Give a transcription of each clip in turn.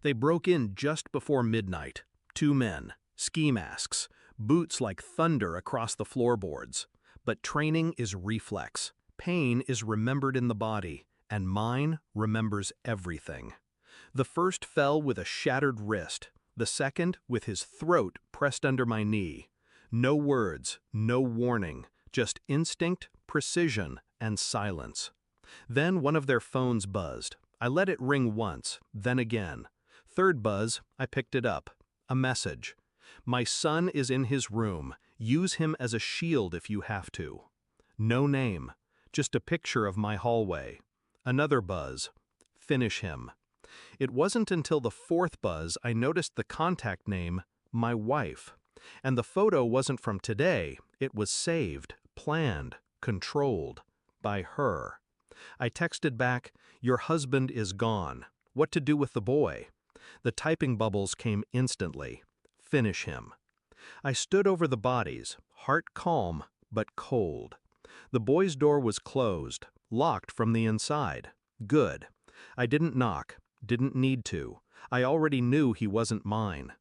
They broke in just before midnight. 2 men, ski masks, boots like thunder across the floorboards. But training is reflex. Pain is remembered in the body, and mine remembers everything. The first fell with a shattered wrist, the second with his throat pressed under my knee. No words, no warning, just instinct, precision, and silence. Then one of their phones buzzed. I let it ring once, then again. Third buzz, I picked it up. A message. My son is in his room. Use him as a shield if you have to. No name, just a picture of my hallway. Another buzz. Finish him. It wasn't until the fourth buzz I noticed the contact name, my wife. And the photo wasn't from today. It was saved, planned, controlled by her. I texted back, "Your husband is gone. What to do with the boy?" The typing bubbles came instantly. Finish him. I stood over the bodies, heart calm, but cold. The boy's door was closed, locked from the inside. Good. I didn't knock, didn't need to. I already knew he wasn't mine.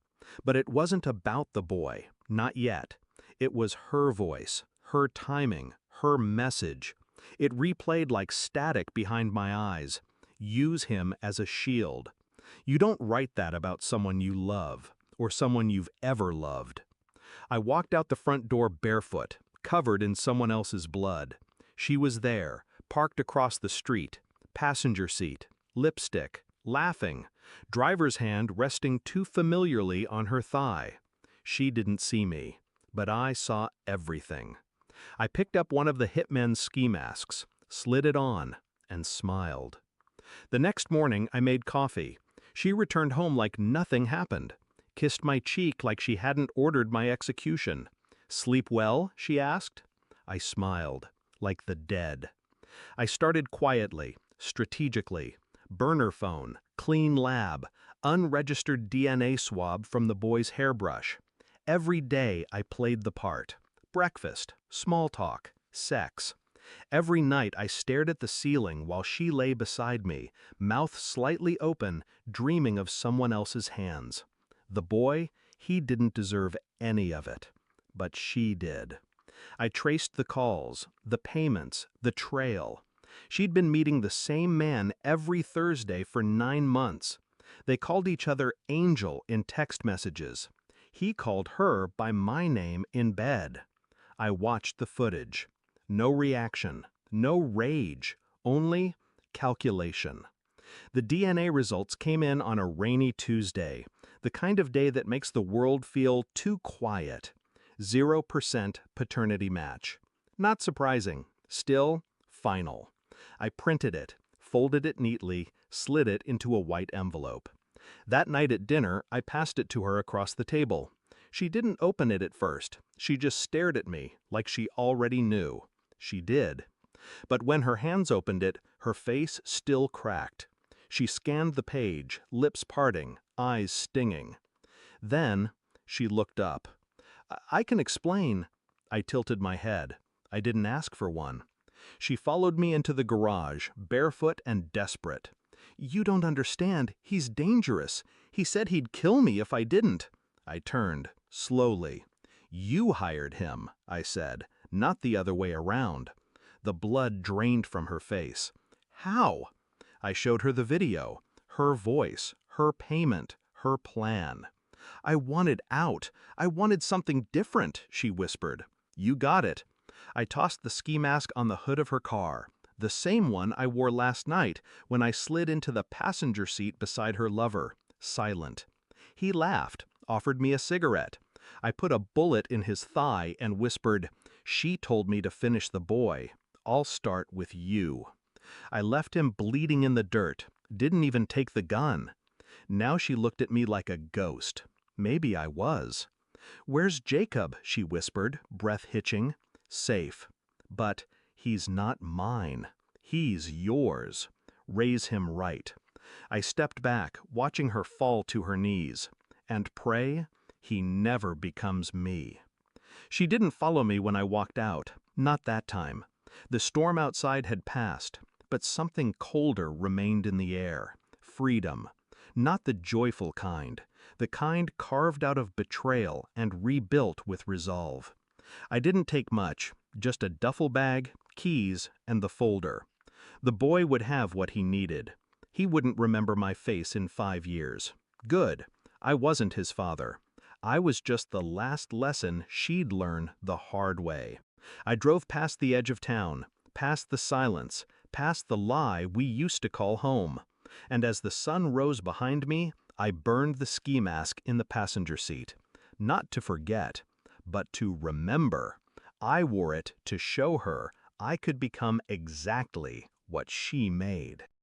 But it wasn't about the boy, not yet. It was her voice, her timing, her message. It replayed like static behind my eyes. Use him as a shield. You don't write that about someone you love, or someone you've ever loved. I walked out the front door barefoot, covered in someone else's blood. She was there, parked across the street, passenger seat, lipstick, laughing, driver's hand resting too familiarly on her thigh. She didn't see me, but I saw everything. I picked up one of the Hitmen's ski masks, slid it on, and smiled. The next morning I made coffee. She returned home like nothing happened, kissed my cheek like she hadn't ordered my execution. "Sleep well?" she asked. I smiled, like the dead. I started quietly, strategically. Burner phone, clean lab, unregistered DNA swab from the boy's hairbrush. Every day I played the part. Breakfast, small talk, sex. Every night I stared at the ceiling while she lay beside me, mouth slightly open, dreaming of someone else's hands. The boy, he didn't deserve any of it. But she did. I traced the calls, the payments, the trail. She'd been meeting the same man every Thursday for 9 months. They called each other Angel in text messages. He called her by my name in bed. I watched the footage. No reaction, no rage, only calculation. The DNA results came in on a rainy Tuesday, the kind of day that makes the world feel too quiet. 0% paternity match. Not surprising, still final. I printed it, folded it neatly, slid it into a white envelope. That night at dinner, I passed it to her across the table. She didn't open it at first. She just stared at me, like she already knew. She did. But when her hands opened it, her face still cracked. She scanned the page, lips parting, eyes stinging. Then, she looked up. "I can explain." I tilted my head. I didn't ask for one. She followed me into the garage, barefoot and desperate. "You don't understand. He's dangerous. He said he'd kill me if I didn't." I turned, slowly. "You hired him," I said, "not the other way around." The blood drained from her face. "How?" I showed her the video, her voice, her payment, her plan. "I wanted out. I wanted something different," she whispered. "You got it." I tossed the ski mask on the hood of her car, the same one I wore last night when I slid into the passenger seat beside her lover, silent. He laughed, offered me a cigarette. I put a bullet in his thigh and whispered, "She told me to finish the boy. I'll start with you." I left him bleeding in the dirt, didn't even take the gun. Now she looked at me like a ghost. Maybe I was. "Where's Jacob?" she whispered, breath hitching. "Safe. But he's not mine. He's yours. Raise him right." I stepped back, watching her fall to her knees. "And pray he never becomes me." She didn't follow me when I walked out. Not that time. The storm outside had passed, but something colder remained in the air. Freedom. Not the joyful kind, the kind carved out of betrayal and rebuilt with resolve. I didn't take much, just a duffel bag, keys, and the folder. The boy would have what he needed. He wouldn't remember my face in 5 years. Good. I wasn't his father. I was just the last lesson she'd learn the hard way. I drove past the edge of town, past the silence, past the lie we used to call home. And as the sun rose behind me, I burned the ski mask in the passenger seat. Not to forget, but to remember. I wore it to show her I could become exactly what she made.